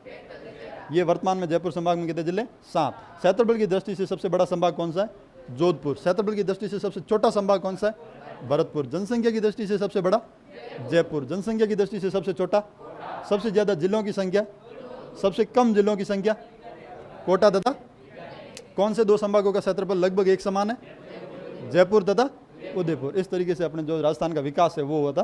ये वर्तमान में जयपुर संभाग में कितने जिले? 7। क्षेत्रफल की दृष्टि से सबसे बड़ा संभाग कौन सा है? जोधपुर। क्षेत्रफल की दृष्टि से सबसे छोटा संभाग कौन सा है? भरतपुर। जनसंख्या की दृष्टि से सबसे बड़ा? जयपुर। जनसंख्या की दृष्टि से सबसे छोटा? सबसे ज्यादा जिलों की संख्या? सबसे कम जिलों की संख्या? कोटा तथा कौन से 2 संभागों का क्षेत्रफल लगभग एक समान है? जयपुर तथा उदयपुर। इस तरीके से अपने जो राजस्थान का विकास है वो हुआ था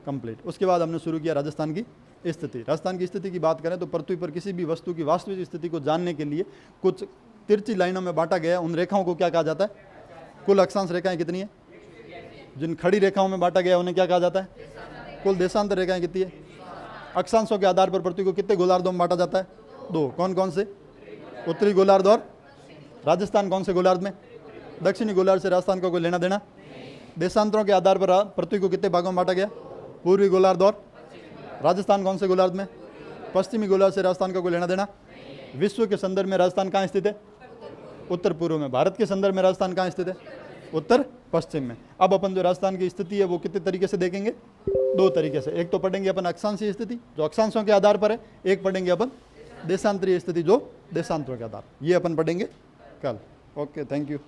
कंप्लीट। उसके बाद हमने शुरू किया राजस्थान की स्थिति। राजस्थान की स्थिति की बात करें तो पृथ्वी पर किसी भी वस्तु की वास्तविक स्थिति को जानने के लिए कुछ तिरछी लाइनों में बांटा गया। उन रेखाओं को क्या कहा जाता है? कुल अक्षांश रेखाएं कितनी है? जिन खड़ी रेखाओं में बांटा गया उन्हें क्या कहा जाता है? कुल देशांतर रेखाएं कितनी है? अक्षांशों के आधार पर पृथ्वी को कितने गोलार्धों में बांटा जाता है? 2। कौन कौन से? उत्तरी गोलार्ध और राजस्थान कौन से गोलार्ध में? दक्षिणी गोलार्ध से राजस्थान का कोई लेना देना? देशांतरों के आधार पर पृथ्वी को कितने भागों में बांटा गया? पूर्वी गोलार्ध और राजस्थान कौन से गोलार्ध में? पश्चिमी गोलार्ध से राजस्थान का कोई लेना देना? विश्व के संदर्भ में राजस्थान कहाँ स्थित है? उत्तर पूर्व में। भारत के संदर्भ में राजस्थान कहाँ स्थित है? उत्तर पश्चिम में। अब अपन जो राजस्थान की स्थिति है वो कितने तरीके से देखेंगे? 2 तरीके से। एक तो पढ़ेंगे अपन अक्षांशीय स्थिति जो अक्षांशों के आधार पर है, एक पढ़ेंगे अपन देशांतरीय स्थिति जो देशांतरों के आधार। ये अपन पढ़ेंगे कल। Okay, thank you.